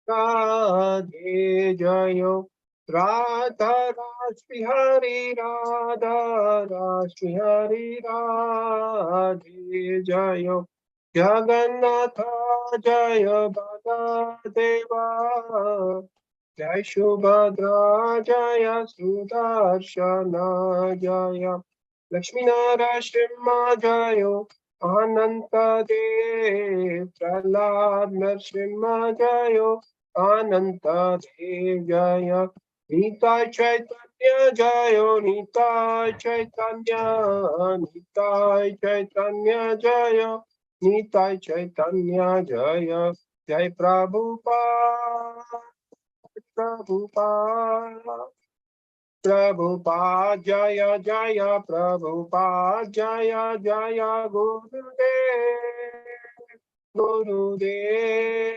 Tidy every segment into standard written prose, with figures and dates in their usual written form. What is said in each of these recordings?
राधे जय राधा राश्री हरि राधा राश्री हरि राधे जय जगन्नाथ जय बलदेवा जय सुभद्रा जय सुदर्शन जय लक्ष्मी नारायण जय अनंत देव प्रहलाद नरसिंह जय अनंत देव जय निताय चैतन्य जय निताय चैतन्य निताय चैतन्य जय निताय चैतन्य जय जय प्रभुपाद प्रभुपाद प्रभुपाद जय जय प्रभुपाद जय जय गुरुदेव गुरुदेव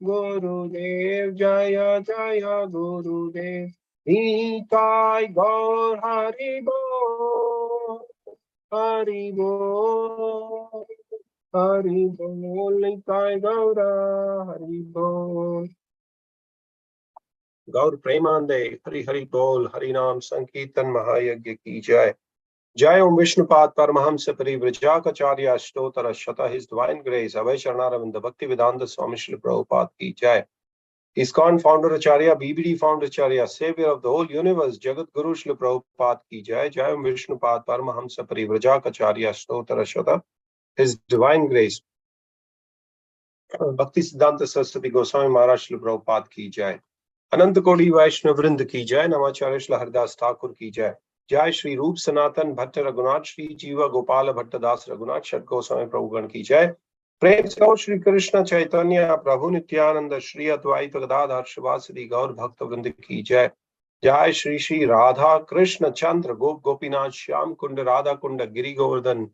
गुरुदेव जय जय गुरुदेव निताय गौर हरि बोल हरि बोल हरि बोल निताय गौर हरि बोल गौर प्रेमानंदे हरि हरि बोल हरि नाम संकीर्तन महायज्ञ की जय जय ओम विष्णुपाद परमहंस परिव्रजाचार्य अष्टोत्तर शत हिज डिवाइन ग्रेस अभय शरणारविंद भक्ति वेदांत स्वामी श्री प्रभुपाद की जय ISKCON founder Acharya, BBD founder Acharya, savior of the whole universe, Jagat Guru Shri Prabhupada ki jai. Jai Om Vishnupad Paramahamsa Parivrajaka Stotra Shata, His Divine Grace. Bhakti Siddhanta Saraswati Goswami Maharaj Shri Prabhupada ki jai. Anant Kodi Vaishnav Vrind ki jai. Namacharya Shri Haridas Thakur ki jai. Jai Shri Roop Sanatan Bhatta Raghunath Shri Jiva Gopala Bhatta Das Raghunath Shat Goswami Prabhugan ki jai. प्रेम से श्री कृष्ण चैतन्य प्रभु नित्यानंद श्री अद्वैत गदाधर शिवासदि गौर भक्त वृंद की जय जय श्री श्री राधा कृष्ण चंद्र गोप गोपीनाथ श्याम कुंड राधा कुंड गिरि गोवर्धन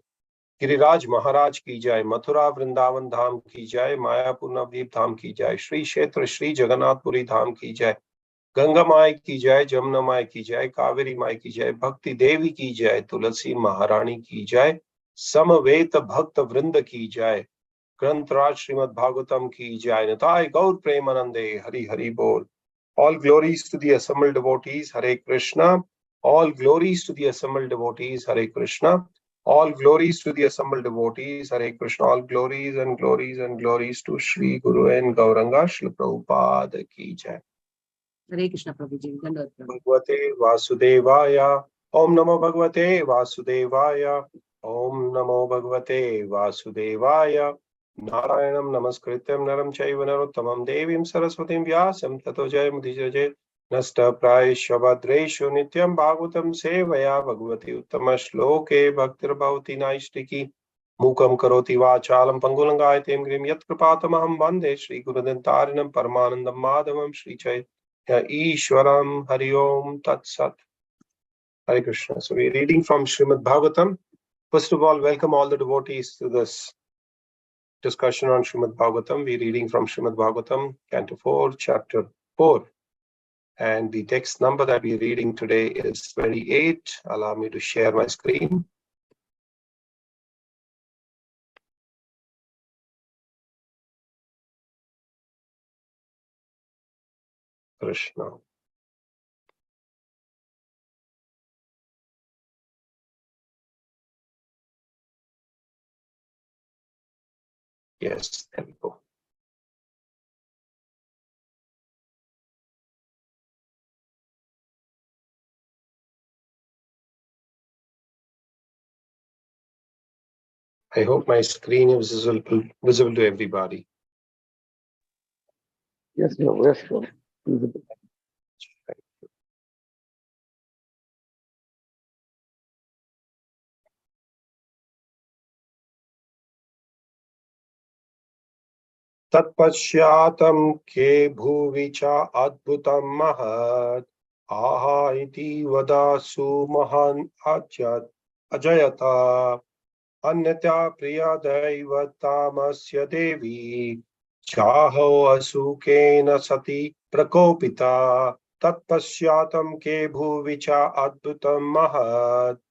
गिरिराज महाराज की जय मथुरा वृंदावन धाम की जय मायापुर नवदीप धाम की जय श्री क्षेत्र श्री जगन्नाथपुरी धाम की जय गंगा माई की जय जमुना माई की जय कावेरी माई की जय भक्ति देवी की जय तुलसी महारानी की जय समवेत भक्त वृंद की जय ग्रंथराज श्रीमद् भागवतम की जय निताय गौर प्रेमानंदे हरि हरि बोल all glories to the assembled devotees Hare Krishna all glories to the assembled devotees Hare Krishna all glories to the assembled devotees Hare Krishna all glories and glories and glories to Shri Guru and Gauranga Shri Prabhupada ki jai Hare Krishna Prabhuji Bhagavate Vasudevaya Om Namo Bhagavate Vasudevaya Om Namo Bhagavate Vasudevaya नारायणं नमस्कृत्यं नरं चैव नरोत्तमं देवीं सरस्वतीं व्यासं ततो जयमुदीरये नष्टप्रायेषु भद्रेषु नित्यं भागवतं सेवया भगवती उत्तमश्लोके भक्तिर्भवति नैष्टिकी मूकं करोति वाचालं पङ्गुलङ्गायतें गिरिं यत्कृपातमहं वन्दे श्रीगुरुदन्तारिणं परमानन्दं माधवं श्रीचैतन्य ईश्वरं हरि ओम तत्सत् Hare Krishna. So we are reading from Srimad Bhagavatam. First of all, welcome all the devotees to this discussion on Srimad Bhagavatam. We're reading from Srimad Bhagavatam, Canto 4, Chapter 4. And the text number that we're reading today is 28. Allow me to share my screen. Krishna. Yes, there we go. I hope my screen is visible to everybody. Yes, yes, sure. तत्पश्चातं के भुवि च अद्भुतं महत् आहा इति वदासु महान् अजयता अन्यथा प्रिया दैवतामस्य देवी चाहो असुकेन सती प्रकोपिता तत्पश्चातं के भुवि च अद्भुतं महत्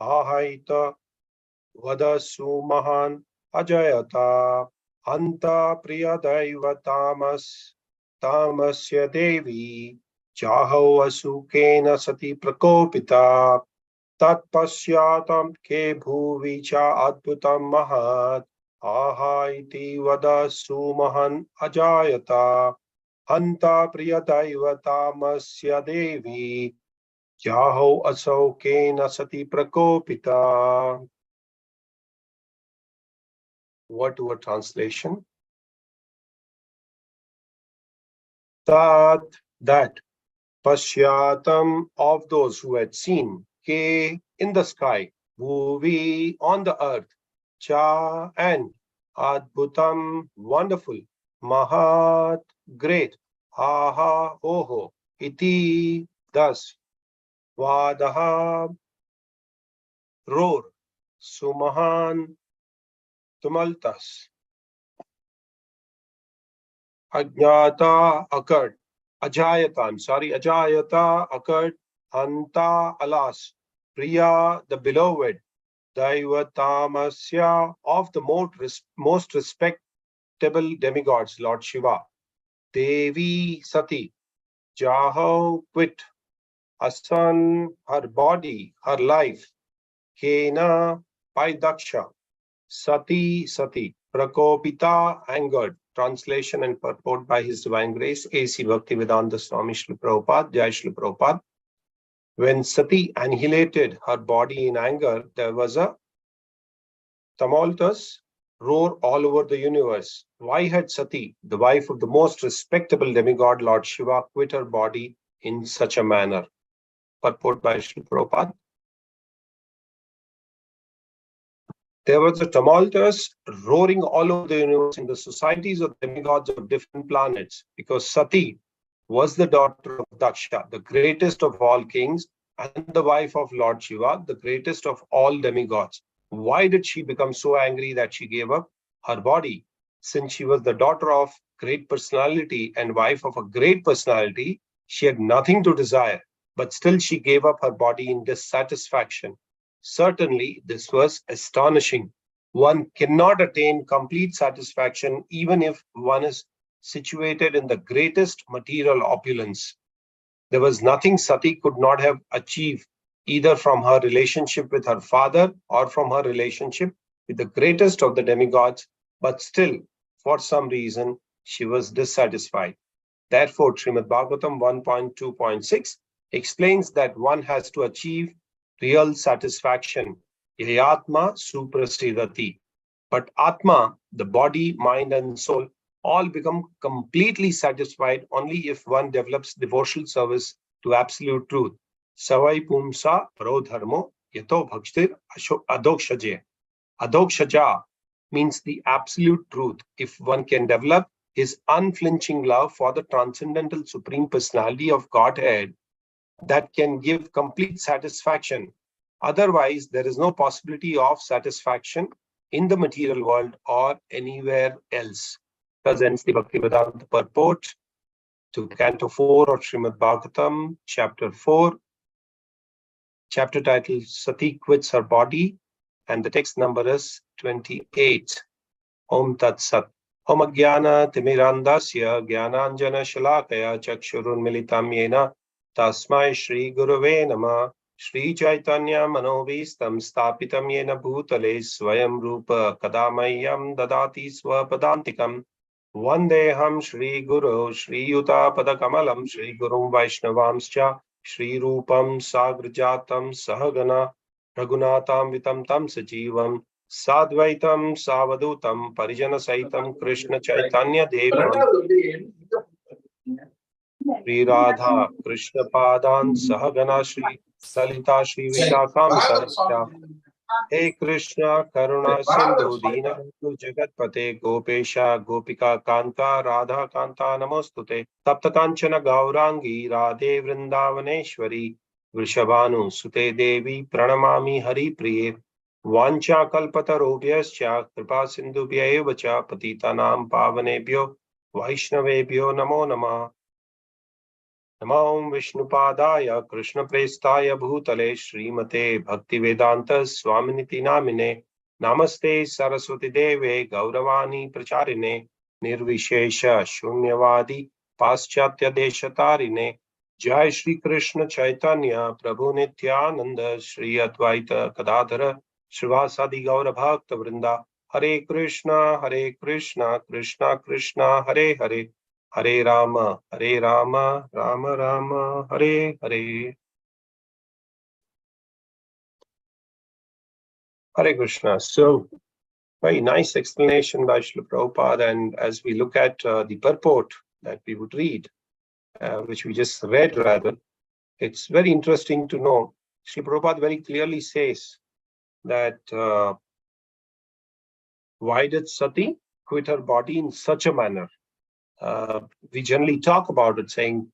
आहा इति वदासु महान् अजयता Anta priyadaiva tamasya devi jahau asukena sati prakopita tatpasyatam ke bhuvi cha adbhutam mahat aha iti vada sumahan ajayata anta priyadaiva tamasya devi jahau asukena sati prakopita. Word-to-word translation. That Pashyatam of those who had seen, Ke in the sky, Bhuvi on the earth, Cha and Adbhutam wonderful, Mahat great, Aha Oho, Iti thus, Vadaha roar, Sumahan tumultus, Ajnata occurred. Ajayata occurred. Anta, alas. Priya, the beloved. Daivatamsya, of the most respectable demigods, Lord Shiva. Devi Sati, Jaho quit. Asan, her body, her life. Kena, by Daksha. Sati, Prakopita, angered. Translation and purport by His Divine Grace, A.C. Bhaktivedanta Swami Srila Prabhupada, Jai Srila Prabhupada. When Sati annihilated her body in anger, there was a tumultuous roar all over the universe. Why had Sati, the wife of the most respectable demigod Lord Shiva, quit her body in such a manner? Purport by Srila Prabhupada. There was a tumultuous roaring all over the universe in the societies of demigods of different planets, because Sati was the daughter of Daksha, the greatest of all kings, and the wife of Lord Shiva, the greatest of all demigods. Why did she become so angry that she gave up her body? Since she was the daughter of great personality and wife of a great personality, she had nothing to desire, but still she gave up her body in dissatisfaction. Certainly, this was astonishing. One cannot attain complete satisfaction even if one is situated in the greatest material opulence. There was nothing Sati could not have achieved, either from her relationship with her father or from her relationship with the greatest of the demigods, but still, for some reason, she was dissatisfied. Therefore, Srimad Bhagavatam 1.2.6 explains that one has to achieve real satisfaction. Yayatma suprasidati. But Atma, the body, mind, and soul, all become completely satisfied only if one develops devotional service to absolute truth. Savai pumsa parodharmo yato bhakstir adokshaje. Adokshaja means the absolute truth. If one can develop his unflinching love for the transcendental supreme personality of Godhead, that can give complete satisfaction. Otherwise, there is no possibility of satisfaction in the material world or anywhere else. Presents the Bhaktivedanta purport to Canto 4 of Srimad Bhagavatam, Chapter 4, chapter title Sati quits her body, and the text number is 28. Om Tat Sat. Om Ajnana Timirandasya Jnananjana Shalakaya Chakshurunmilitam Yena Tasmai Shri Gurave Namah Shri Chaitanya Manovistam Stapitam Yena Bhutale Swayam Rupa Kadamayam Dadati Swapadantikam Vandeham Shri Guru Shri Yuta Padakamalam Shri Gurum Vaishnavamscha Shri Rupam Sagrajatam Sahagana Raghunatam Vitam Tam Sajivam Sadvaitam Savadutam Parijana Saitam Krishna Chaitanya Devam Sri Radha Krishna Padan Sahagana Shri Salita Shri Vishakam Sarita He Krishna Karuna Sindhu Deenabandhu Jagatpate Gopesha Gopika Kanta Radha Kanta Namostute Tapta Kanchana Gaurangi Radhe Vrindavaneshwari Vrishabhanu Sute Devi Pranamami Hari Priye Vancha Kalpatarobhyascha Kripa Sindhubhya eva cha Patitanam Pavanebhyo Vaishnavebhyo Namo Namah Namo Vishnupadaya Krishna Prestaya Bhutale Srimate Bhaktivedanta Swaminiti Namine Namaste Saraswati Deve Gauravani Pracharine Nirvishesha Shunyavadi Paschatya Deshatarine Jai Shri Krishna Chaitanya Prabhu Nityananda Shri Advaita Kadadhara Srivasadi Gaura Bhakta Vrinda Hare Krishna Krishna Krishna Hare Hare Hare Rama Rama Rama Hare Hare. Hare Krishna. So, very nice explanation by Srila Prabhupada. And as we look at the purport that we would read, which we just read rather, it's very interesting to know. Srila Prabhupada very clearly says that why did Sati quit her body in such a manner? We generally talk about it saying,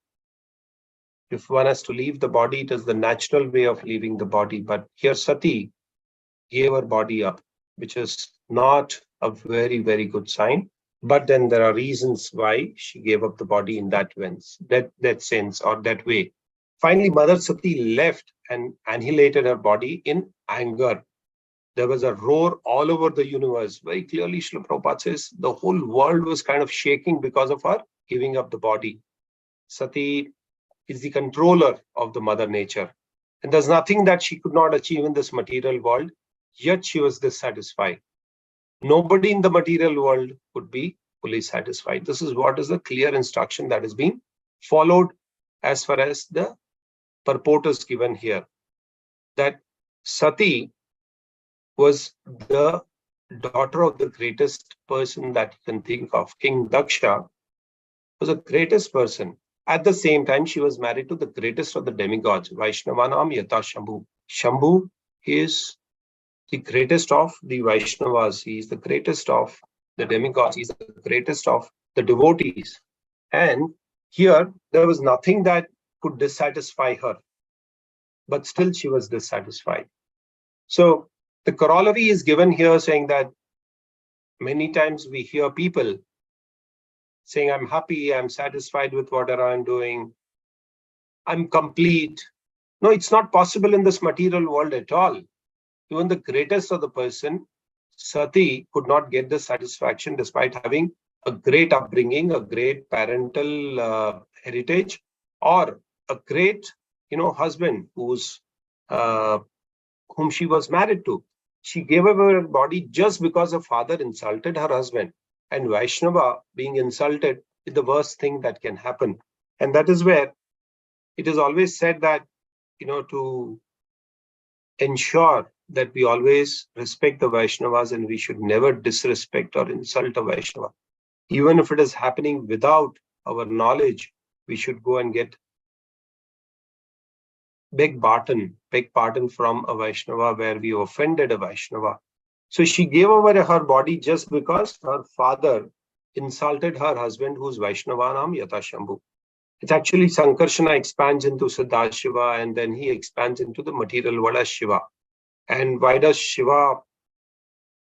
if one has to leave the body, it is the natural way of leaving the body. But here Sati gave her body up, which is not a very, very good sign. But then there are reasons why she gave up the body in that sense or that way. Finally, Mother Sati left and annihilated her body in anger. There was a roar all over the universe. Very clearly, Srila Prabhupada says the whole world was kind of shaking because of her giving up the body. Sati is the controller of the mother nature. And there's nothing that she could not achieve in this material world, yet she was dissatisfied. Nobody in the material world could be fully satisfied. This is what is the clear instruction that is being followed as far as the purport is given here. That Sati was the daughter of the greatest person that you can think of. King Daksha was the greatest person. At the same time, she was married to the greatest of the demigods, Vaishnavanam Yata Shambhu. Shambhu is the greatest of the Vaishnavas. He is the greatest of the demigods. He is the greatest of the devotees. And here, there was nothing that could dissatisfy her. But still, she was dissatisfied. So, the corollary is given here saying that many times we hear people saying, I'm happy, I'm satisfied with whatever I'm doing, I'm complete. No, it's not possible in this material world at all. Even the greatest of the person, Sati, could not get the satisfaction despite having a great upbringing, a great parental heritage, or a great, husband whom she was married to. She gave up her body just because her father insulted her husband. And Vaishnava being insulted is the worst thing that can happen. And that is where it is always said that, to ensure that we always respect the Vaishnavas and we should never disrespect or insult a Vaishnava. Even if it is happening without our knowledge, we should go and beg pardon from a Vaishnava where we offended a Vaishnava. So she gave over her body just because her father insulted her husband, who's Vaishnavanam Yata Shambhu. It's actually Sankarshana expands into Sadashiva and then he expands into the material world as Shiva. And why does Shiva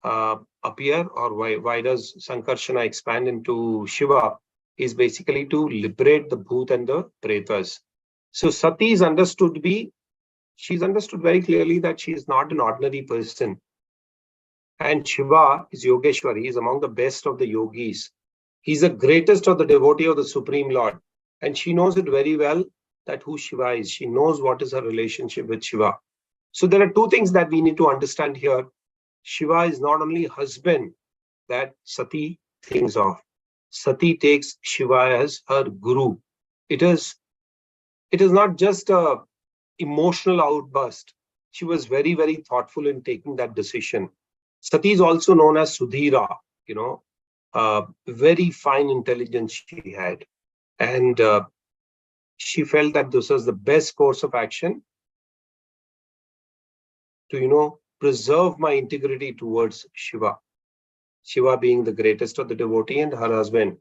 appear, or why does Sankarshana expand into Shiva? Is basically to liberate the Bhut and the Pretas. So Sati is she's understood very clearly that she is not an ordinary person. And Shiva is Yogeshwar. He is among the best of the yogis. He's the greatest of the devotee of the Supreme Lord. And she knows it very well that who Shiva is. She knows what is her relationship with Shiva. So there are two things that we need to understand here. Shiva is not only husband that Sati thinks of. Sati takes Shiva as her guru. It is not just a emotional outburst. She was very, very thoughtful in taking that decision. Sati is also known as Sudhira, very fine intelligence she had. And she felt that this was the best course of action to, preserve my integrity towards Shiva. Shiva being the greatest of the devotee and her husband.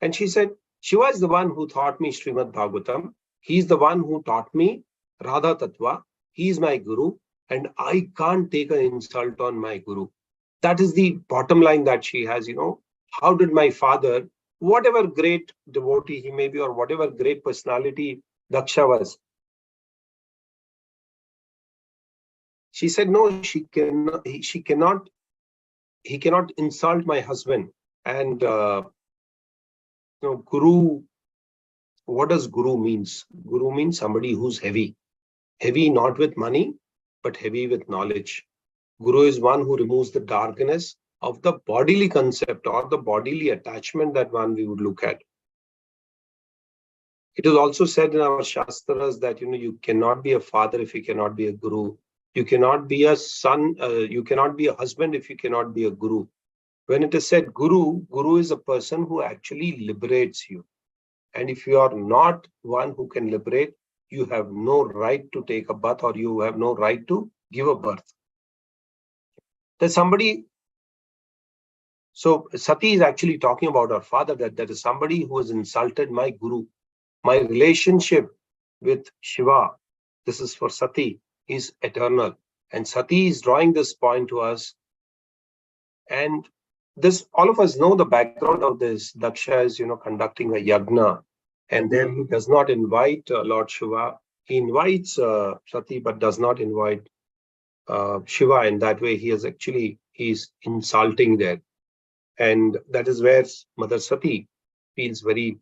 And she said, Shiva is the one who taught me Srimad Bhagavatam. He's the one who taught me Radha Tattva. He's my guru. And I can't take an insult on my guru. That is the bottom line that she has, How did my father, whatever great devotee he may be or whatever great personality Daksha was, she said, no, she cannot he cannot insult my husband. And Guru, what does Guru means? Guru means somebody who's heavy. Heavy not with money, but heavy with knowledge. Guru is one who removes the darkness of the bodily concept or the bodily attachment that one we would look at. It is also said in our Shastras that you cannot be a father if you cannot be a Guru. You cannot be a son, you cannot be a husband if you cannot be a Guru. When it is said Guru, Guru is a person who actually liberates you. And if you are not one who can liberate, you have no right to take a bath, or you have no right to give a birth. There's somebody. So Sati is actually talking about her father, that there is somebody who has insulted my Guru. My relationship with Shiva, this is for Sati, is eternal. And Sati is drawing this point to us. And this, all of us know the background of this. Daksha is, conducting a yagna. And then he does not invite Lord Shiva. He invites Sati, but does not invite Shiva. In that way, he's insulting there. And that is where Mother Sati feels very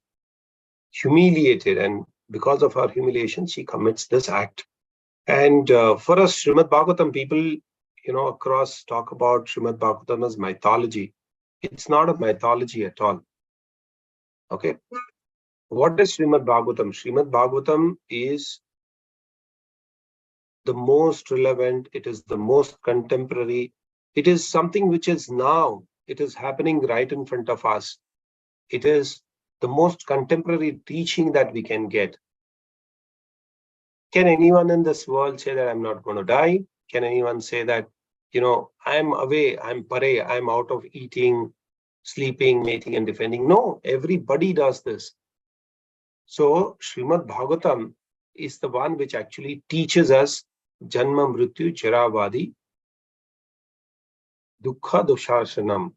humiliated. And because of her humiliation, she commits this act. And for us, Srimad Bhagavatam people, across talk about Srimad Bhagavatam as mythology. It's not a mythology at all. Okay. What is Srimad Bhagavatam? Srimad Bhagavatam is the most relevant. It is the most contemporary. It is something which is now. It is happening right in front of us. It is the most contemporary teaching that we can get. Can anyone in this world say that I'm not going to die? Can anyone say that, I'm away, I'm pare, I'm out of eating, sleeping, mating, and defending? No, everybody does this. So Srimad Bhagavatam is the one which actually teaches us Janma Mrityu Jaravadi Dukkha Doshasanam.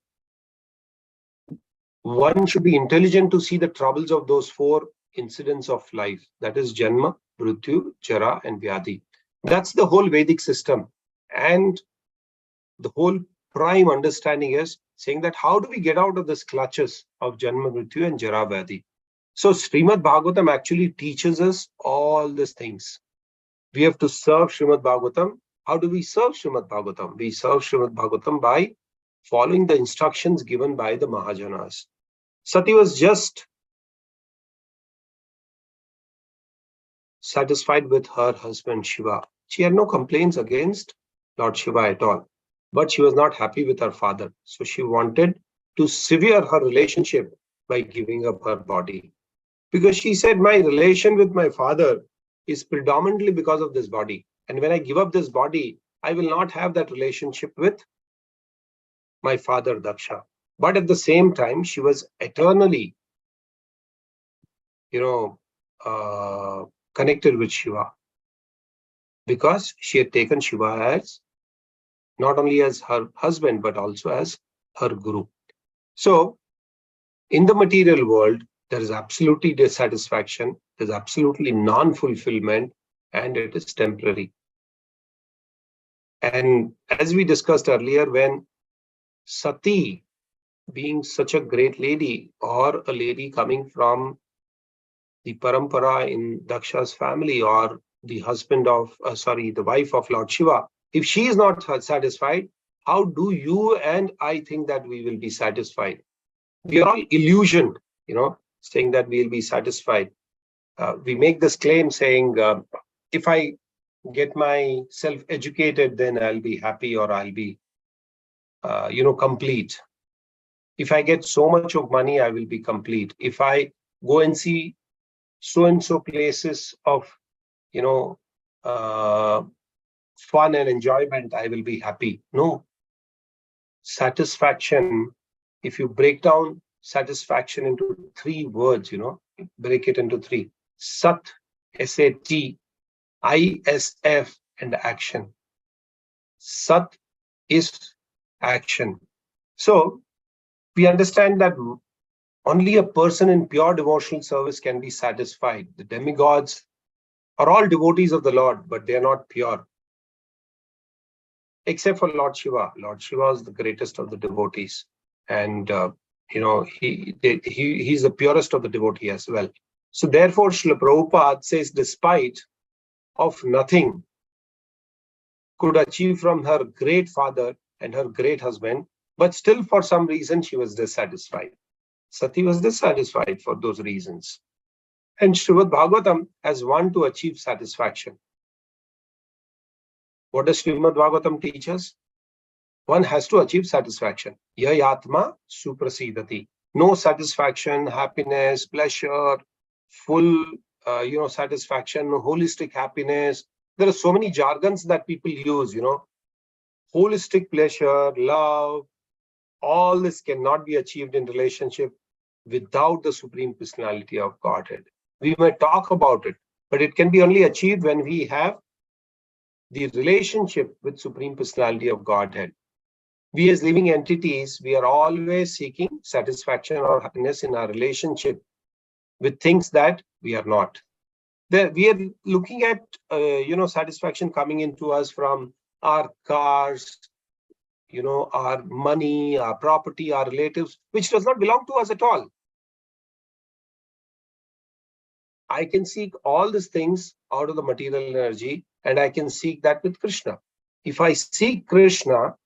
One should be intelligent to see the troubles of those four incidents of life. That is Janma, Mrityu, Jara, and Vyadhi. That's the whole Vedic system. And the whole prime understanding is saying that how do we get out of this clutches of Janma, Mrityu, and Jara, Vyadhi? So Srimad Bhagavatam actually teaches us all these things. We have to serve Srimad Bhagavatam. How do we serve Srimad Bhagavatam? We serve Srimad Bhagavatam by following the instructions given by the Mahajanas. Sati was just satisfied with her husband Shiva. She had no complaints against Lord Shiva at all. But she was not happy with her father. So she wanted to sever her relationship by giving up her body. Because she said, my relation with my father is predominantly because of this body. And when I give up this body, I will not have that relationship with my father Daksha. But at the same time, she was eternally, connected with Shiva. Because she had taken Shiva as not only as her husband, but also as her guru. So in the material world, there is absolutely dissatisfaction, there's absolutely non-fulfillment, and it is temporary. And as we discussed earlier, when Sati, being such a great lady, or a lady coming from the parampara in Daksha's family, or the husband of, the wife of Lord Shiva, if she is not satisfied, how do you and I think that we will be satisfied? We are all illusioned, saying that we'll be satisfied. We make this claim saying, if I get myself educated, then I'll be happy, or I'll be, complete. If I get so much of money, I will be complete. If I go and see so-and-so places of, fun and enjoyment, I will be happy. No. Satisfaction, if you break down satisfaction into three words, break it into three. Sat, S-A-T, I-S-F, and action. Sat is action. So we understand that only a person in pure devotional service can be satisfied. The demigods are all devotees of the Lord, but they are not pure. except for Lord Shiva. Lord Shiva is the greatest of the devotees. And, he's the purest of the devotee as well. So therefore, Srila Prabhupada says, despite of nothing, could achieve from her great father and her great husband, but still for some reason she was dissatisfied. Sati was dissatisfied for those reasons. And Srimad Bhagavatam has one to achieve satisfaction. What does Srimad Bhagavatam teach us? One has to achieve satisfaction. Yayatma suprasidati. No satisfaction, happiness, pleasure, full satisfaction, holistic happiness. There are so many jargons that people use, holistic pleasure, love, all this cannot be achieved in relationship without the Supreme Personality of Godhead. We may talk about it, but it can be only achieved when we have the relationship with Supreme Personality of Godhead. We as living entities, we are always seeking satisfaction or happiness in our relationship with things that we are not. We are looking at, satisfaction coming into us from our cars, our money, our property, our relatives, which does not belong to us at all. I can seek all these things out of the material energy, and I can seek that with Krishna. If I seek Krishna,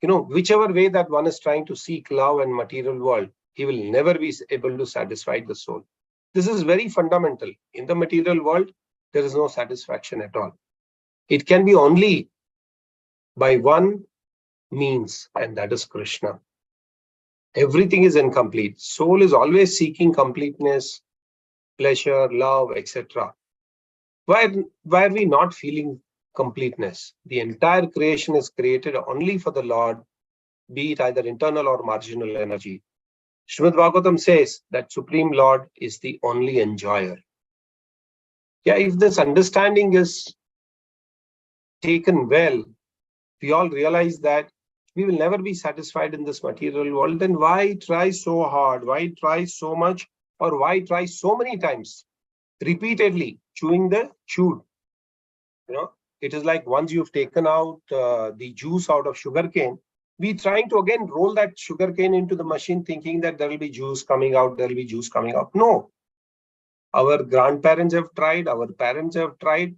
whichever way that one is trying to seek love and material world, he will never be able to satisfy the soul. This is very fundamental. In the material world, there is no satisfaction at all. It can be only by one means, and that is Krishna. Everything is incomplete. Soul is always seeking completeness, pleasure, love, etc. Why are we not feeling completeness? The entire creation is created only for the Lord, be it either internal or marginal energy. Srimad Bhagavatam says that Supreme Lord is the only enjoyer. Yeah, if this understanding is taken well, we all realize that we will never be satisfied in this material world, then why try so hard? Why try so much? Or why try so many times? Repeatedly chewing the chewed. It is like once you've taken out the juice out of sugarcane, we trying to again roll that sugarcane into the machine thinking that there will be juice coming out, there will be juice coming out. No. Our grandparents have tried, our parents have tried,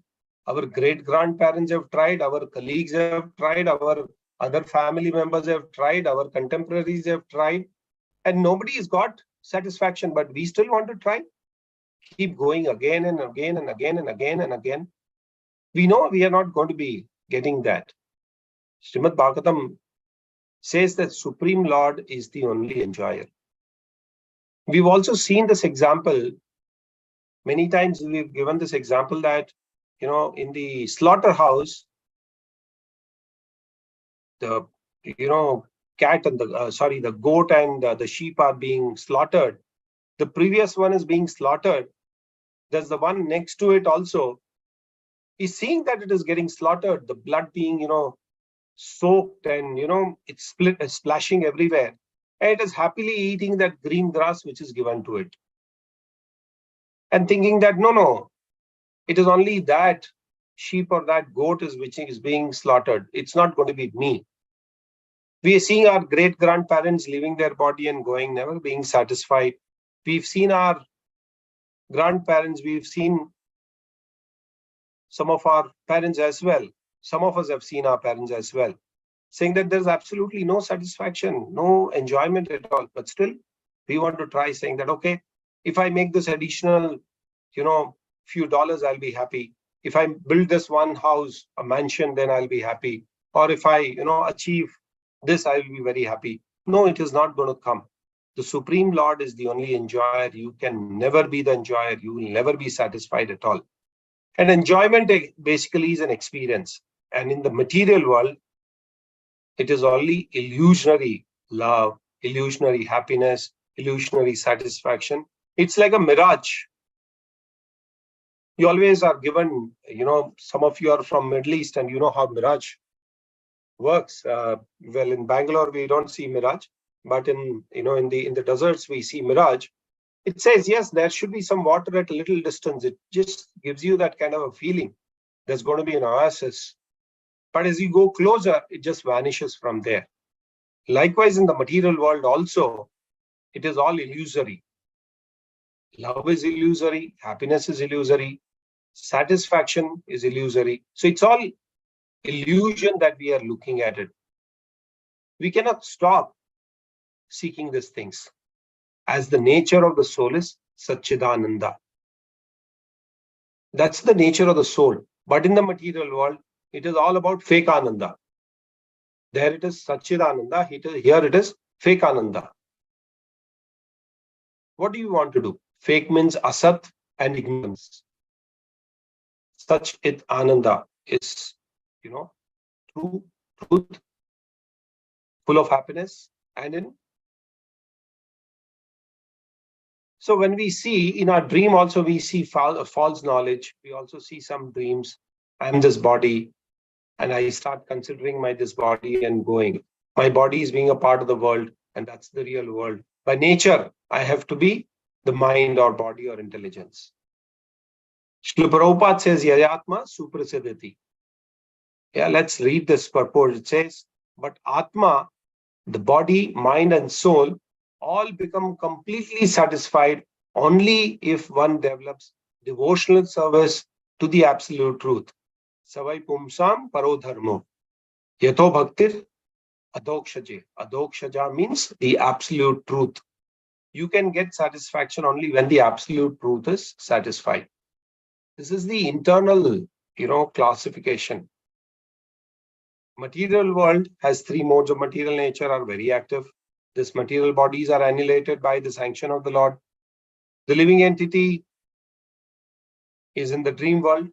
our great-grandparents have tried, our colleagues have tried, our other family members have tried, our contemporaries have tried, and nobody has got satisfaction, but we still want to try. Keep going again and again and again and again and again. We know we are not going to be getting that. Srimad Bhagavatam says that Supreme Lord is the only enjoyer. We've also seen this example. Many times we've given this example that, in the slaughterhouse, the, cat and the goat and the sheep are being slaughtered. The previous one is being slaughtered. There's the one next to it also. He's seeing that it is getting slaughtered, the blood being, soaked and, it's splashing everywhere. And it is happily eating that green grass which is given to it. And thinking that, no, it is only that sheep or that goat which is being slaughtered. It's not going to be me. We are seeing our great-grandparents leaving their body and going, never being satisfied. We've seen our grandparents, we've seen some of our parents as well. Some of us have seen our parents as well, saying that there's absolutely no satisfaction, no enjoyment at all. But still, we want to try saying that, okay, if I make this additional, few dollars, I'll be happy. If I build this one house, a mansion, then I'll be happy. Or if I, achieve this, I will be very happy. No, it is not going to come. The Supreme Lord is the only enjoyer. You can never be the enjoyer. You will never be satisfied at all. And enjoyment basically is an experience. And in the material world, it is only illusionary love, illusionary happiness, illusionary satisfaction. It's like a mirage. You always are given, some of you are from Middle East and you know how mirage works. Well, in Bangalore, we don't see mirage, but in the deserts, we see mirage. It says, yes, there should be some water at a little distance. It just gives you that kind of a feeling. There's going to be an oasis. But as you go closer, it just vanishes from there. Likewise, in the material world also, it is all illusory. Love is illusory, happiness is illusory, satisfaction is illusory. So it's all illusion that we are looking at it. We cannot stop seeking these things, as the nature of the soul is Satchidananda. That's the nature of the soul. But in the material world, it is all about fake Ananda. There it is Satchidananda, here it is fake Ananda. What do you want to do? Fake means asat and ignorance. Such it Ananda is, true truth, full of happiness and in. So when we see in our dream also, we see false knowledge. We also see some dreams. I'm this body and I start considering this body and going. My body is being a part of the world and that's the real world. By nature, I have to be the mind or body or intelligence. Srila Prabhupada says, Yayatma suprasiddhati. Yeah, let's read this purport. It says, but Atma, the body, mind and soul, all become completely satisfied only if one develops devotional service to the absolute truth. Savai pumsam paro dharmo. Yato bhaktir adokshaje. Adokshaja means the absolute truth. You can get satisfaction only when the absolute truth is satisfied. This is the internal, classification. Material world has three modes of material nature are very active. These material bodies are annihilated by the sanction of the Lord. The living entity is in the dream world,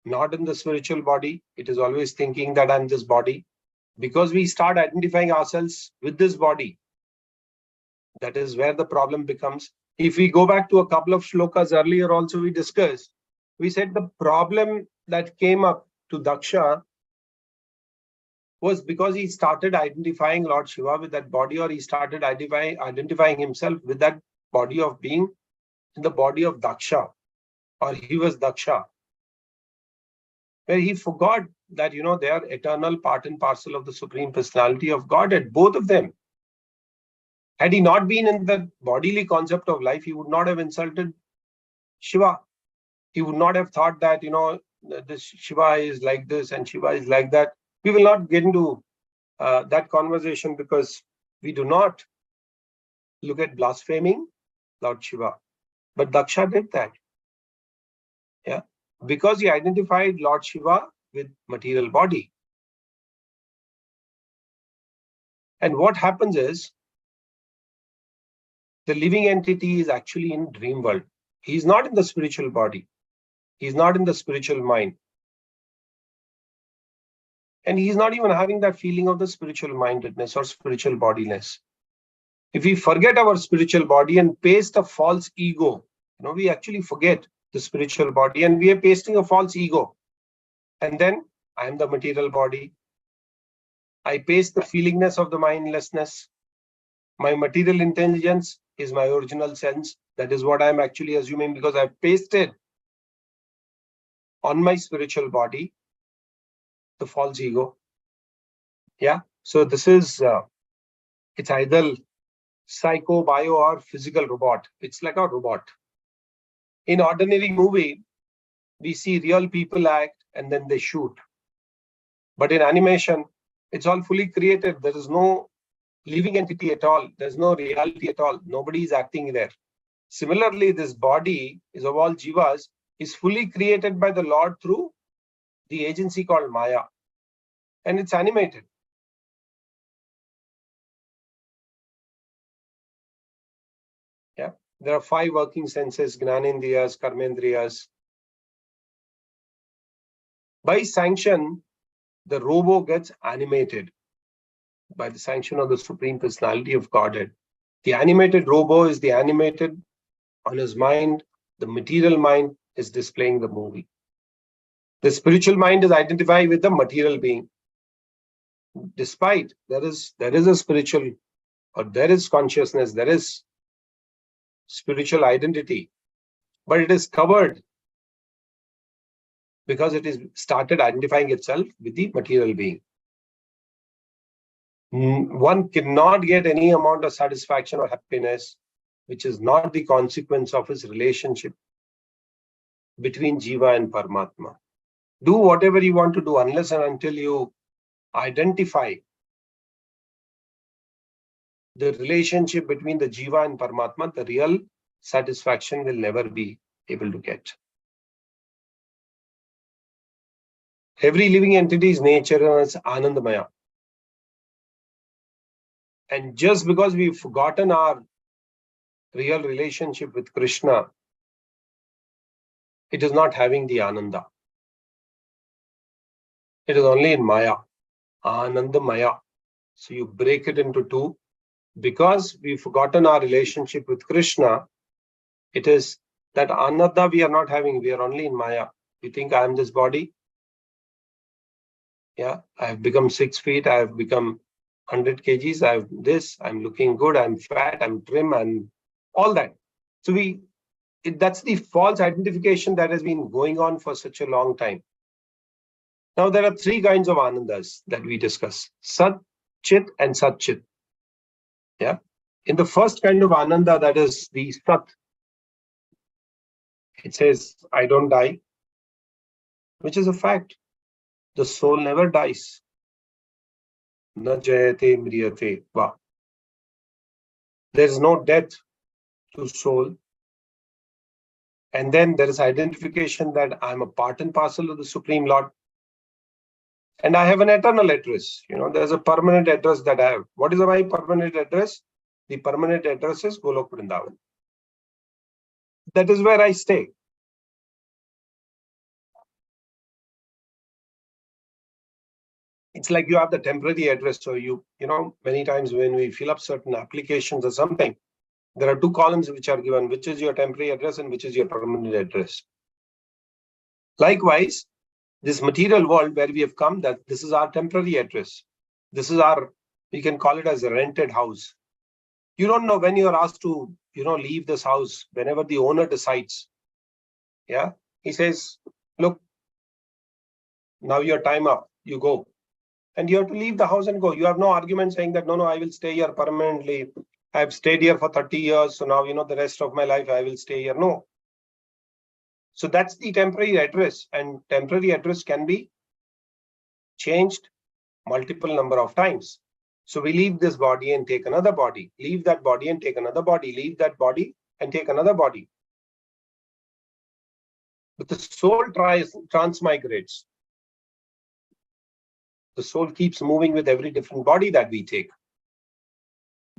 not in the spiritual body. It is always thinking that I'm this body. Because we start identifying ourselves with this body, that is where the problem becomes. If we go back to a couple of shlokas earlier also we discussed, we said the problem that came up to Daksha was because he started identifying Lord Shiva with that body, or he started identifying himself with that body of being in the body of Daksha, or he was Daksha, where he forgot that, they are eternal part and parcel of the Supreme Personality of Godhead, both of them. Had he not been in the bodily concept of life, he would not have insulted Shiva. He would not have thought that, this Shiva is like this and Shiva is like that. We will not get into that conversation because we do not look at blaspheming Lord Shiva. But Daksha did that. Yeah, because he identified Lord Shiva with material body. And what happens is, the living entity is actually in dream world. He's not in the spiritual body. He's not in the spiritual mind. And he's not even having that feeling of the spiritual mindedness or spiritual bodiness. If we forget our spiritual body and paste a false ego, we actually forget the spiritual body and we are pasting a false ego. And then I am the material body. I paste the feelingness of the mindlessness. My material intelligence is my original sense. That is what I'm actually assuming because I've pasted on my spiritual body the false ego. Yeah. So this is, it's either psycho, bio or physical robot. It's like a robot. In ordinary movie, we see real people act and then they shoot. But in animation, it's all fully created. There is no living entity at all. There's no reality at all. Nobody is acting there. Similarly, this body is of all jivas is fully created by the Lord through the agency called Maya. And it's animated. Yeah. There are 5 working senses, Gnanendriyas, Karmendriyas. By sanction, the robo gets animated by the sanction of the Supreme Personality of Godhead. The animated robo is the animated on his mind. The material mind is displaying the movie. The spiritual mind is identified with the material being. Despite there is a spiritual, or there is consciousness, there is spiritual identity, but it is covered because it is started identifying itself with the material being. One cannot get any amount of satisfaction or happiness which is not the consequence of his relationship between Jiva and Paramatma. Do whatever you want to do, unless and until you identify the relationship between the Jiva and Paramatma, the real satisfaction will never be able to get. Every living entity's nature is Anandamaya. And just because we've forgotten our real relationship with Krishna, it is not having the Ananda. It is only in Maya, Anandamaya. So you break it into two. Because we've forgotten our relationship with Krishna, it is that Ananda we are not having, we are only in Maya. We think I am this body. Yeah, I have become 6 feet, I have become 100 kgs, I have this, I'm looking good, I'm fat, I'm trim, and all that. So that's the false identification that has been going on for such a long time. Now there are 3 kinds of Anandas that we discuss: Sat, Chit, and Sat-Chit. Yeah. In the first kind of Ananda, that is the Sat, it says, I don't die, which is a fact. The soul never dies. Na jayate mriyate va. There is no death to soul. And then there is identification that I'm a part and parcel of the Supreme Lord. And I have an eternal address. There's a permanent address that I have. What is my permanent address? The permanent address is Golok Vrindavan. That is where I stay. It's like you have the temporary address. So many times when we fill up certain applications or something, there are 2 columns which are given, which is your temporary address and which is your permanent address. Likewise, this material world where we have come, that this is our temporary address. This is we can call it as a rented house. You don't know when you are asked to, leave this house, whenever the owner decides. Yeah. He says, look, now your time up, you go. And you have to leave the house and go. You have no argument saying that, no, I will stay here permanently. I've stayed here for 30 years. So now, the rest of my life, I will stay here. No. So that's the temporary address, and temporary address can be changed multiple number of times. So we leave this body and take another body, leave that body and take another body, leave that body and take another body. But the soul transmigrates. The soul keeps moving with every different body that we take.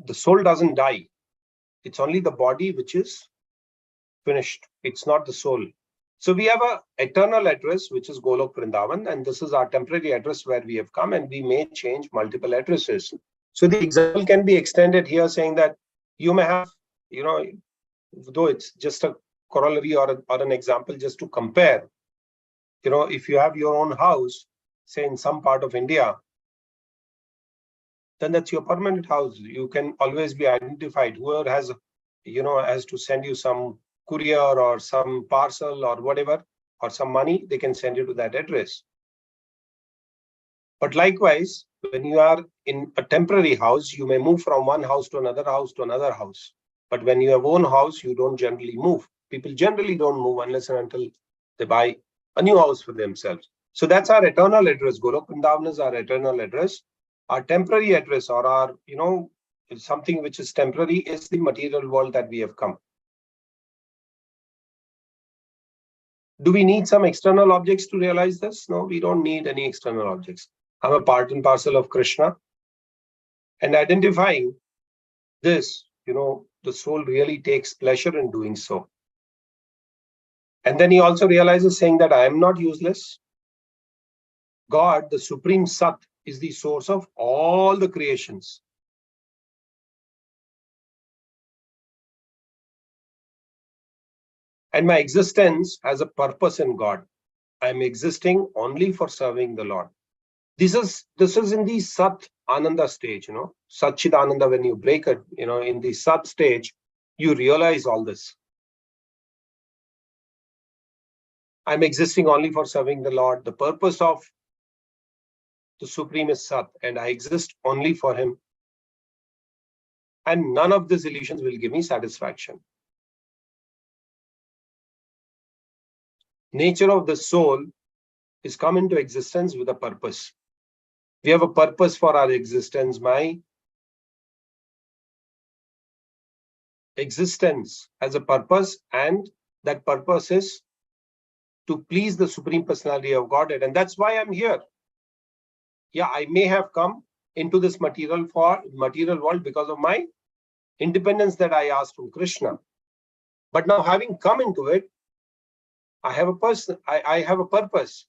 The soul doesn't die. It's only the body which is finished. It's not the soul. So we have an eternal address, which is Golok Vrindavan, and this is our temporary address where we have come, and we may change multiple addresses. So the example can be extended here, saying that you may have, though it's just a corollary or an example just to compare, if you have your own house, say in some part of India, then that's your permanent house. You can always be identified. Whoever has to send you some courier or some parcel or whatever, or some money, they can send you to that address. But likewise, when you are in a temporary house, you may move from one house to another house to another house. But when you have own house, you don't generally move. People generally don't move unless and until they buy a new house for themselves. So that's our eternal address. Golok Vrindavan is our eternal address. Our temporary address, or our, something which is temporary, is the material world that we have come. Do we need some external objects to realize this? No, we don't need any external objects. I'm a part and parcel of Krishna. And identifying this, the soul really takes pleasure in doing so. And then he also realizes, saying that I am not useless. God, the Supreme Sat, is the source of all the creations. And my existence has a purpose in God. I'm existing only for serving the Lord. This is in the Sat Ananda stage, Satchid Ananda. When you break it, in the Sat stage, you realize all this. I'm existing only for serving the Lord. The purpose of the Supreme is Sat, and I exist only for Him. And none of these illusions will give me satisfaction. Nature of the soul is come into existence with a purpose. We have a purpose for our existence. My existence has a purpose, and that purpose is to please the Supreme Personality of Godhead. And that's why I'm here. Yeah, I may have come into this material world because of my independence that I asked from Krishna. But now, having come into it, I have a purpose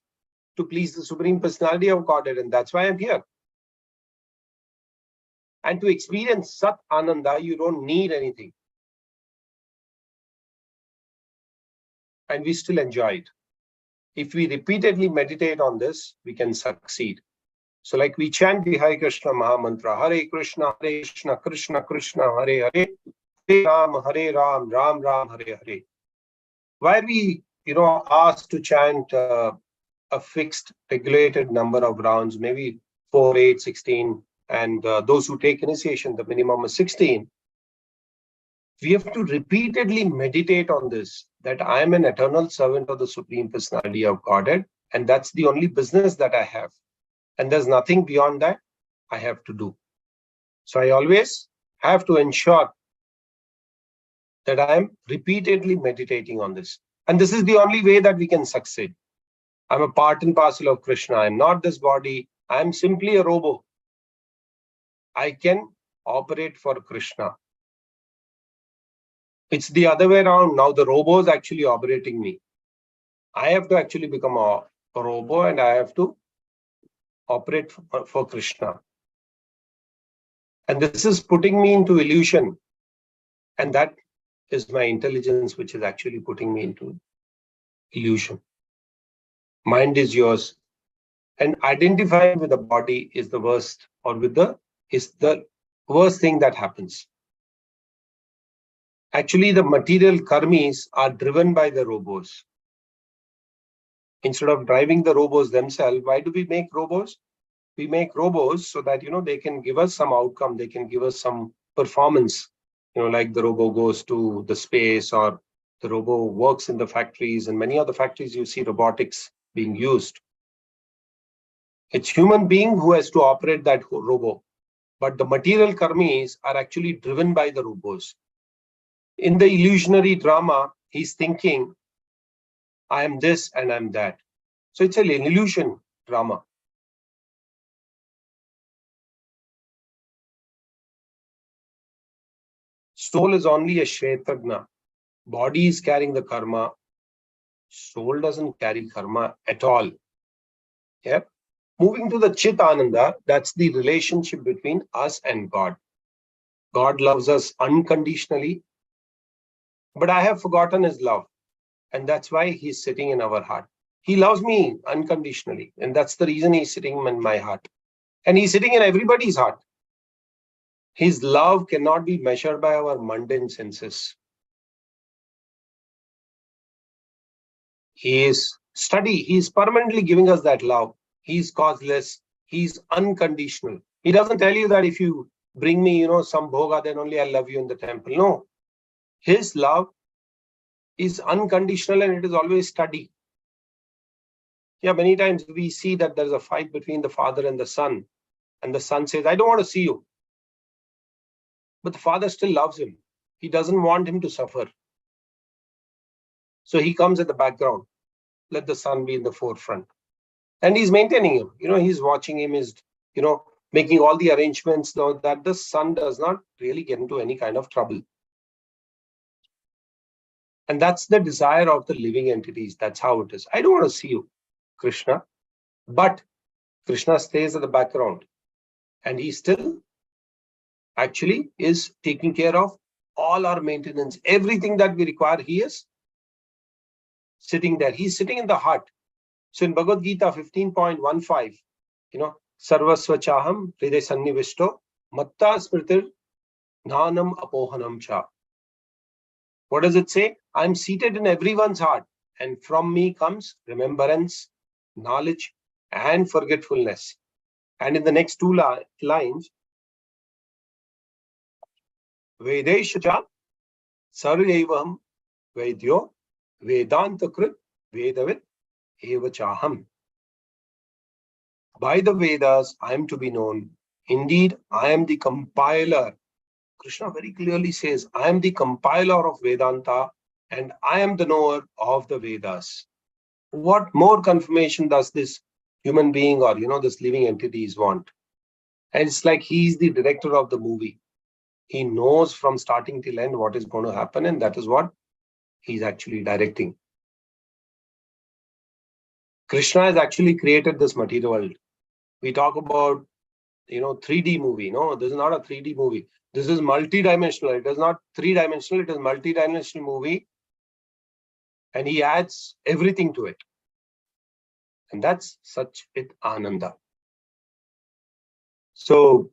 to please the Supreme Personality of Godhead, and that's why I'm here. And to experience Sat Ananda, you don't need anything. And we still enjoy it. If we repeatedly meditate on this, we can succeed. So like we chant the Hare Krishna Maha Mantra, Hare Krishna, Krishna Krishna, Hare Hare, Hare Ram, Ram Ram, Hare Hare. Why are we, asked to chant a fixed, regulated number of rounds, maybe 4, 8, 16, and those who take initiation, the minimum is 16. We have to repeatedly meditate on this, that I am an eternal servant of the Supreme Personality of Godhead, and that's the only business that I have. And there's nothing beyond that I have to do. So I always have to ensure that I am repeatedly meditating on this. And this is the only way that we can succeed. I'm a part and parcel of Krishna. I'm not this body. I'm simply a robo. I can operate for Krishna. It's the other way around. Now the robo is actually operating me. I have to actually become a robo, and I have to operate for Krishna. And this is putting me into illusion. And that is my intelligence, which is actually putting me into illusion. Mind is yours. And identifying with the body is the worst, or is the worst thing that happens. Actually, the material karmis are driven by the robos. Instead of driving the robos themselves, why do we make robos? We make robos so that, they can give us some outcome. They can give us some performance. Like the robo goes to the space, or the robo works in the factories, and many other factories you see robotics being used. It's human being who has to operate that robo. But the material karmis are actually driven by the robos. In the illusionary drama, he's thinking, I am this and I'm that. So it's an illusion drama. Soul is only a Kshetragna. Body is carrying the karma. Soul doesn't carry karma at all. Yeah. Moving to the Chit Ananda, that's the relationship between us and God. God loves us unconditionally, but I have forgotten His love. And that's why He's sitting in our heart. He loves me unconditionally. And that's the reason He's sitting in my heart. And He's sitting in everybody's heart. His love cannot be measured by our mundane senses. He is steady. He is permanently giving us that love. He is causeless. He is unconditional. He doesn't tell you that if you bring me, some bhoga, then only I love you in the temple. No. His love is unconditional, and it is always steady. Yeah, many times we see that there's a fight between the father and the son. And the son says, I don't want to see you. But the father still loves him. He doesn't want him to suffer. So he comes at the background. Let the son be in the forefront. And he's maintaining him. He's watching him, is, making all the arrangements so that the son does not really get into any kind of trouble. And that's the desire of the living entities. That's how it is. I don't want to see you, Krishna. But Krishna stays at the background. And he still actually is taking care of all our maintenance. Everything that we require, he is sitting there. He's sitting in the heart. So in Bhagavad Gita 15.15, Sarvasva Chaham Hriday Sannivishto Matta Smritir Jnanam Apohanam Cha. What does it say? I'm seated in everyone's heart. and from me comes remembrance, knowledge, and forgetfulness. And in the next two lines, Vedeshacha Sarvevam Vedyo Vedanta Krit Vedavit Evachaham. By the Vedas, I am to be known. Indeed, I am the compiler. Krishna very clearly says, I am the compiler of Vedanta and I am the knower of the Vedas. What more confirmation does this human being or, this living entities want? And it's like he's the director of the movie. He knows from starting till end what is going to happen, and that is what he's actually directing. Krishna has actually created this material world. We talk about, 3D movie. No, this is not a 3D movie. This is multi-dimensional. It is not three-dimensional. It is multi-dimensional movie. And he adds everything to it. And that's such it Ananda. So,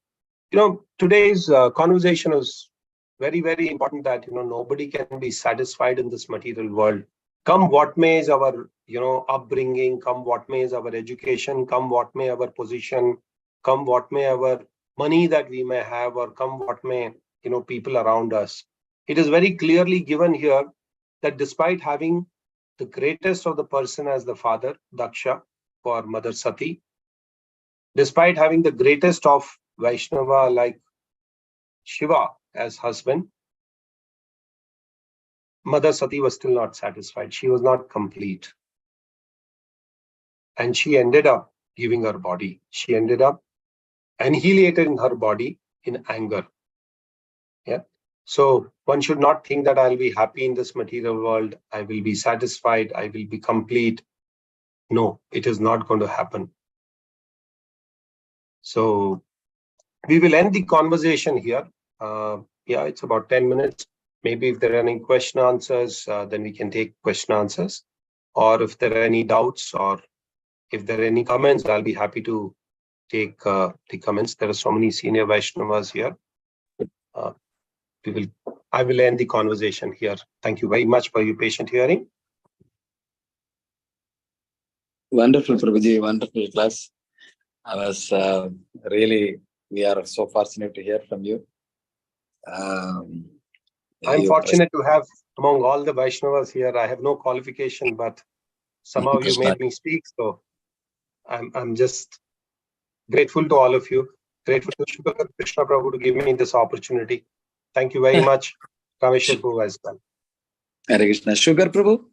today's conversation is very, very important that, nobody can be satisfied in this material world. Come what may is our, upbringing, come what may is our education, come what may our position, come what may our money that we may have, or come what may, people around us. It is very clearly given here that despite having the greatest of the person as the father, Daksha, for Mother Sati, despite having the greatest of Vaishnava like Shiva as husband, Mother Sati was still not satisfied. She was not complete. And she ended up giving her body. She ended up annihilating her body in anger. Yeah. So one should not think that I'll be happy in this material world. I will be satisfied. I will be complete. No, it is not going to happen. So we will end the conversation here. It's about 10 minutes. Maybe if there are any question answers, then we can take question answers. Or if there are any doubts or if there are any comments, I'll be happy to take the comments. There are so many senior Vaishnavas here. I will end the conversation here. Thank you very much for your patient hearing. Wonderful, Prabhuji, wonderful class. I was we are so fortunate to hear from you. I'm fortunate to have among all the Vaishnavas here. I have no qualification, but somehow you made me speak. So I'm just grateful to all of you. Grateful to Shukar Krishna Prabhu to give me this opportunity. Thank you very much, Rameswar Prabhu as well. Hare Krishna. Sugar Prabhu?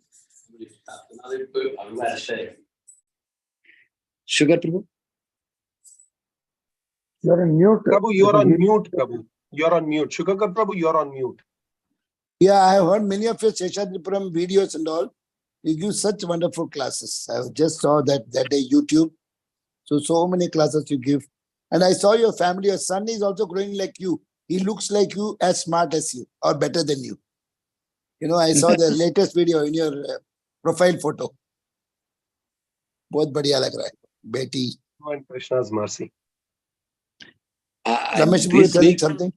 Sugar Prabhu? You're on mute. Prabhu, you're on mute, Prabhu. You're on mute. Sugar Prabhu, you're on mute. Yeah, I have heard many of your Seshadripuram videos and all. You give such wonderful classes. I just saw that day YouTube. So many classes you give. And I saw your family. Your son is also growing like you. He looks like you, as smart as you, or better than you. I saw the latest video in your profile photo. Bahut badhiya lag raha hai. Beti. And Krishna's mercy. Ramesh, you telling something?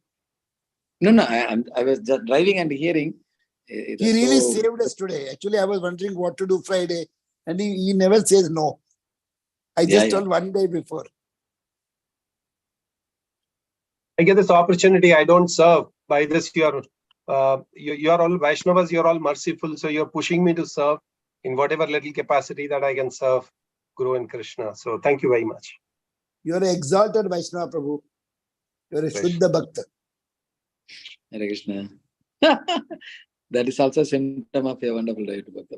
No, I was just driving and hearing. He really saved us today. Actually, I was wondering what to do Friday, and he never says no. I just told one day before. I get this opportunity. I don't serve. By this, you're all Vaishnavas. You're all merciful. So you're pushing me to serve in whatever little capacity that I can serve Guru and Krishna. So thank you very much. You're an exalted Vaishnava Prabhu. You're a Shuddha Bhakta. Hare Krishna. That is also a symptom of a wonderful right Bhakta.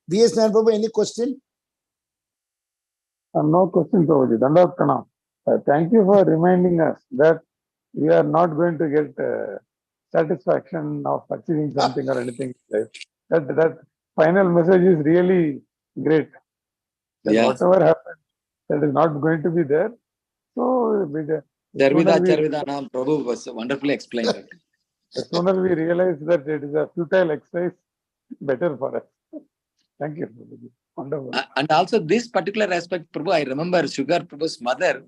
V.S. Nair Prabhu, any question? No question, Prabhuji. Dandavat Pranam. Thank you for reminding us that we are not going to get satisfaction of achieving something or anything. That final message is really great. That whatever happens, that is not going to be there. So, Charvida Prabhu was wonderfully explained. As soon as we realize that it is a futile exercise, better for us. Thank you, Prabhuji. Wonderful. And also this particular aspect, Prabhu, I remember Sugar Prabhu's mother.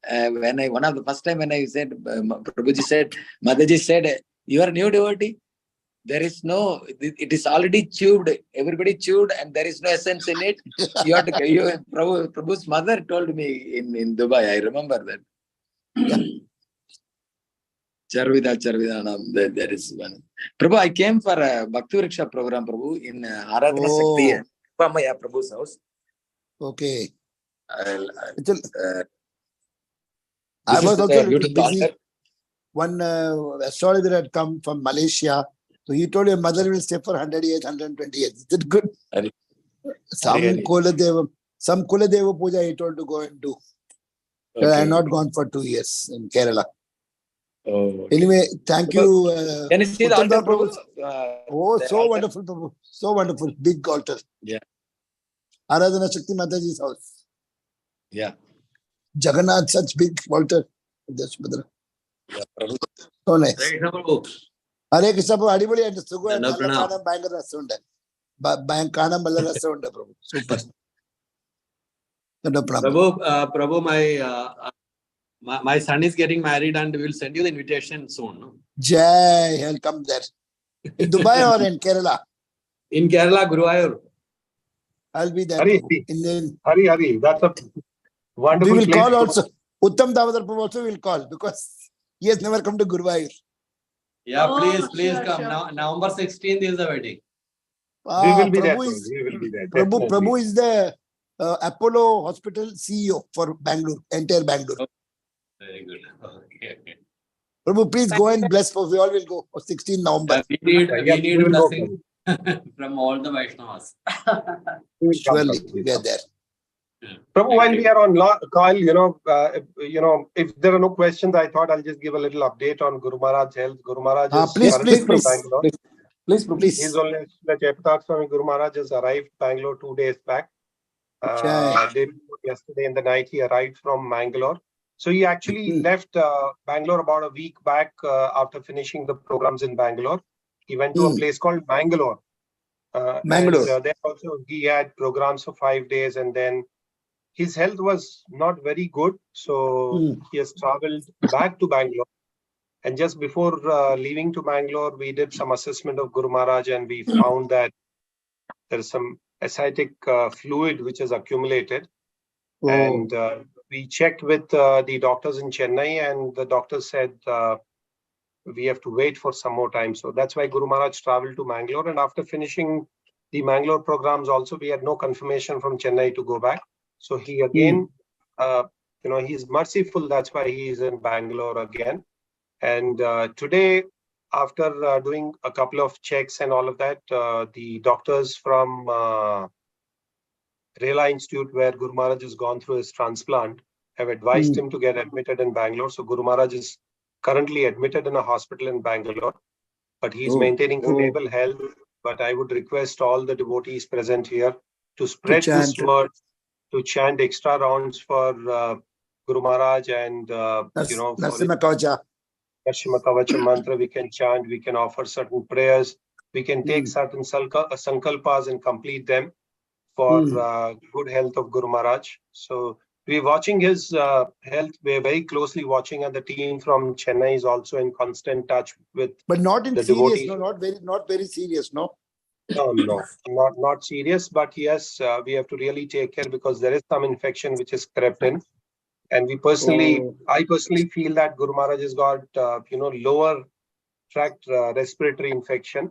One of the first time when I said, Prabhuji said, Mataji said, you are a new devotee. there is no, it is already chewed. Everybody chewed and there is no essence in it. You have to, Prabhu's mother told me in Dubai, I remember that. Charvidanam, there is one. Prabhu, I came for a Bhakti Vriksha program, Prabhu, in Aradhana Shakti, Pamaya Prabhu's house. Okay. I was also a little busy. Altar. One astrologer had come from Malaysia. So he told your mother will stay for 100 years, 120 years. Is it good? Some Kuladeva Puja he told to go and do. Okay. I have not gone for 2 years in Kerala. Oh, okay. Anyway, thank you. Can you see the altar, Prabhu? So altar. Wonderful, Prabhu. So wonderful. Big altar. Yeah. Aradhana Shakti Mataji's house. Yeah. Jagannath, such big altar. Yeah, Prabhu. So nice. Right, Prabhu. Hare Krishna Prabhu, adibodi and Sugu and Dandavat pranam. Kanam Bangar Rasunda. Kanam Balla Rasunda, Prabhu. Super. Prabhu, my son is getting married and we'll send you the invitation soon. No? Jai, he'll come there. In Dubai or in Kerala? In Kerala, Guruvayur. I'll be there. Hari, Hari, that's a wonderful we will place. call also. Uttam Damodar Prabhu also will call because he has never come to Guruvayur. Yeah, please come. Now, November 16th is the wedding. We will be there. Prabhu Prabhu is the Apollo Hospital CEO for Bangalore, entire Bangalore. Very good. Okay. Prabhu, please go and bless. We all will go for 16 November. We need blessing from all the Vaishnavas. Surely, we are there. Prabhu, while we are on call, if there are no questions, I thought I'll just give a little update on Guru Maharaj's health. Guru Maharaj is please. Please. His only Jayapataka Swami Guru Maharaj has arrived Bangalore 2 days back. Yesterday in the night, he arrived from Mangalore. So he actually left Bangalore about a week back after finishing the programs in Bangalore. He went to a place called Mangalore. Mangalore. There also he had programs for 5 days, and then his health was not very good. So he has traveled back to Bangalore. And just before leaving to Bangalore, we did some assessment of Guru Maharaj, and we found that there is some ascitic fluid which has accumulated. And we checked with the doctors in Chennai, and the doctors said we have to wait for some more time. So that's why Guru Maharaj traveled to Mangalore. And after finishing the Mangalore programs also, we had no confirmation from Chennai to go back. So he again, he's merciful. That's why he is in Bangalore again. And today, after doing a couple of checks and all of that, the doctors from Rela Institute, where Guru Maharaj has gone through his transplant, have advised him to get admitted in Bangalore. So Guru Maharaj is currently admitted in a hospital in Bangalore, but he's maintaining stable health. But I would request all the devotees present here to spread this word, to chant extra rounds for Guru Maharaj and, Narsima Kavacha. Narsimha Kavacha mantra, we can chant, we can offer certain prayers, we can take certain sankalpas and complete them for good health of Guru Maharaj. So we're watching his health. We're very closely watching, and the team from Chennai is also in constant touch with. But not in the serious, devotees. no, not very serious, no. No, not serious. But yes, we have to really take care because there is some infection which is crept in, and I personally feel that Guru Maharaj has got lower tract respiratory infection,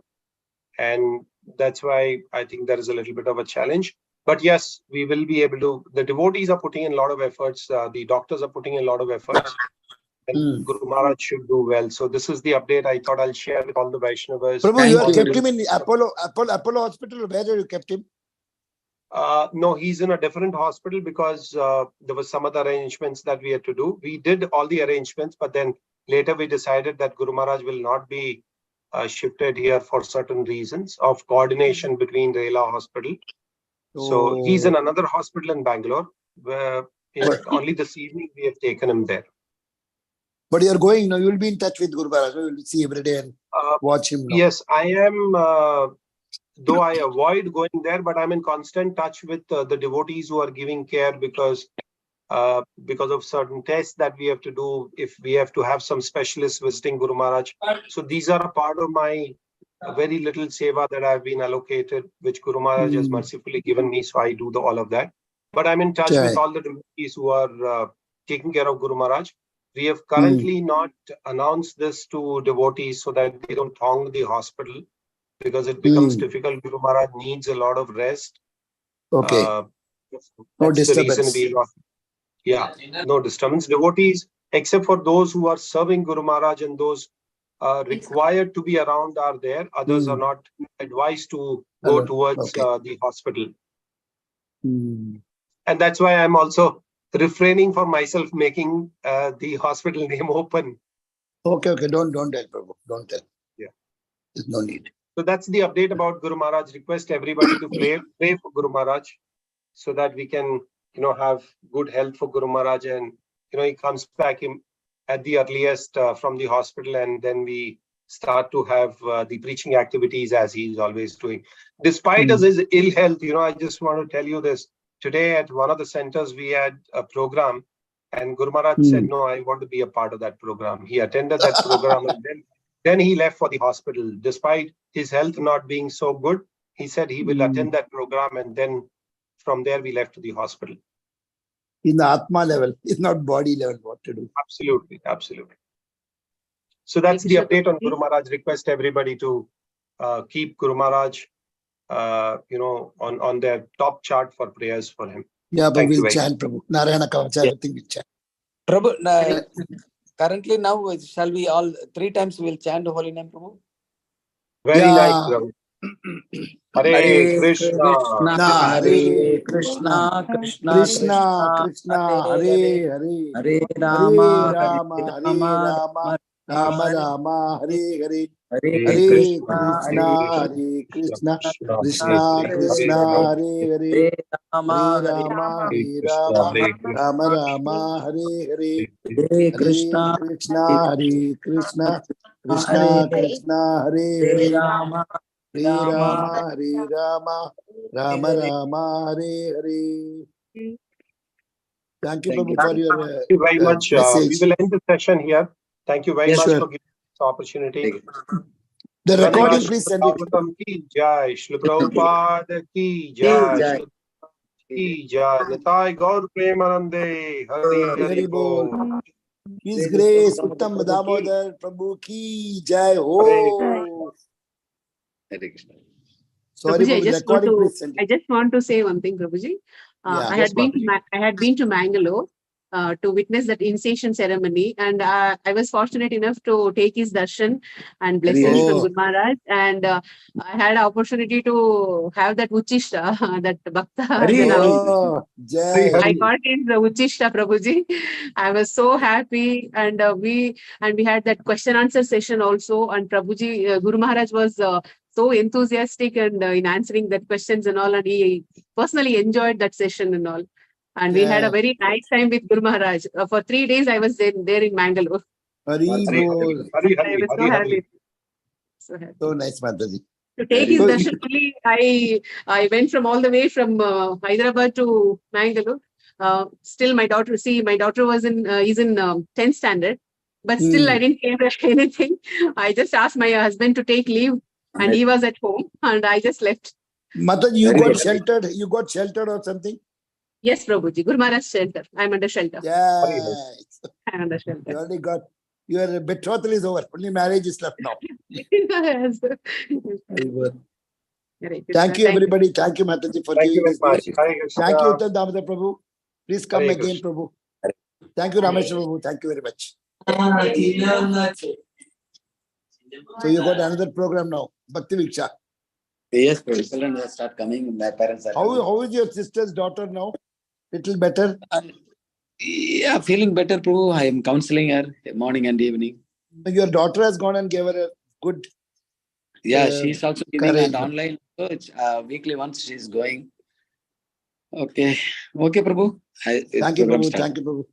and that's why I think there is a little bit of a challenge. But yes, we will be able to. The devotees are putting in a lot of efforts. The doctors are putting in a lot of efforts. And Guru Maharaj should do well. So this is the update I thought I'll share with all the Vaishnavas. Prabhu, you have kept him in Apollo Hospital. Where have you kept him? No, he's in a different hospital because there was some other arrangements that we had to do. We did all the arrangements, but then later we decided that Guru Maharaj will not be shifted here for certain reasons of coordination between Rela Hospital. So he's in another hospital in Bangalore, where only this evening we have taken him there. But you're going, you will be in touch with Guru Maharaj. You will see every day and watch him now. Yes, I am, though I avoid going there, but I'm in constant touch with the devotees who are giving care because of certain tests that we have to do, if we have to have some specialists visiting Guru Maharaj. So these are a part of my very little seva that I've been allocated, which Guru Maharaj has mercifully given me. So I do all of that. But I'm in touch with all the devotees who are taking care of Guru Maharaj. We have currently not announced this to devotees so that they don't thong the hospital, because it becomes difficult. Guru Maharaj needs a lot of rest. Okay. No That's the reason disturbance. no disturbance. Devotees, except for those who are serving Guru Maharaj and those required to be around, are there. Others are not advised to go towards the hospital. And that's why I'm also refraining for myself making the hospital name open. Okay. Don't tell, Prabhu. Don't tell. Yeah. There's no need. So that's the update about Guru Maharaj. Request everybody to pray for Guru Maharaj, so that we can, have good health for Guru Maharaj, and he comes back at the earliest from the hospital, and then we start to have the preaching activities as he's always doing. Despite his ill health, I just want to tell you this. Today at one of the centers we had a program, and Guru Maharaj said, "No, I want to be a part of that program." He attended that program, and then he left for the hospital. Despite his health not being so good, he said he will attend that program, and then from there we left to the hospital. In the Atma level, it's not body level, what to do. Absolutely. So that's the update on Guru Maharaj. Request everybody to keep Guru Maharaj, on their top chart for prayers for him. Yeah, but we'll chant, Prabhu. Narayana Kavacha, everything we'll chant. Prabhu, currently now, shall we all 3 times we'll chant the holy name, Prabhu? Very nice, Prabhu. Hare Krishna, Hare Krishna, Krishna Krishna, Hare Hare Rama, Rama, Rama, Hare Hare Krishna, Krishna, Hare Rama, Rama, Hare Hare Krishna, Krishna, Krishna, Hare Rama, Rama, Rama, Hare. Thank you, Prabhu, for your thank you very much. We will end the session here. Thank you very much for giving this opportunity. The recording, please send it. Ki Jai, Shri Prabhupada Ki Jai, Ki Jai, Nitai Gaur Premanande, Hari Bol. His Grace, Uttam Damodar Prabhu Ki Jai Ho. Sorry, Prabhuji, I just want to say one thing, Prabhuji. I had been to Mangalore to witness that initiation ceremony, and I was fortunate enough to take his darshan and blessings from Guru Maharaj, and I had opportunity to have that Uchishta, that Bhakta. I got his Uchishta, Prabhuji. I was so happy, and we had that question answer session also, and Prabhuji, Guru Maharaj was so enthusiastic and in answering that questions and all, and he personally enjoyed that session and all. And we had a very nice time with Guru Maharaj. For 3 days, I was there in Mangalore. Hari Bol. I was so happy. So nice, Mataji. To take his darshan only, I went from all the way from Hyderabad to Mangalore. Still, my daughter was is in 10th standard, but still I didn't care anything. I just asked my husband to take leave, and he was at home, and I just left. Mataji, you got sheltered. You got sheltered or something? Yes, Prabhuji. Guru Maharaj shelter. I'm under shelter. Yes. I'm under shelter. You already got, your betrothal is over. Only marriage is left now. Yes. Thank you, everybody. Thank you, Mataji, for giving this. Thank you, Uttam Damodar Prabhu. Please come again, Prabhu. Thank you, Rameswar Prabhu. Thank you very much. So you got another program now, Bhakti Viksha. Yes, children will start coming. My parents are How is your sister's daughter now? Little better? Yeah, feeling better, Prabhu. I am counseling her morning and evening. Your daughter has gone and gave her a good... Yeah, she's also giving it online. So it's weekly once she's going. Okay. Okay, Prabhu. Thank you, Prabhu. Thank you, Prabhu.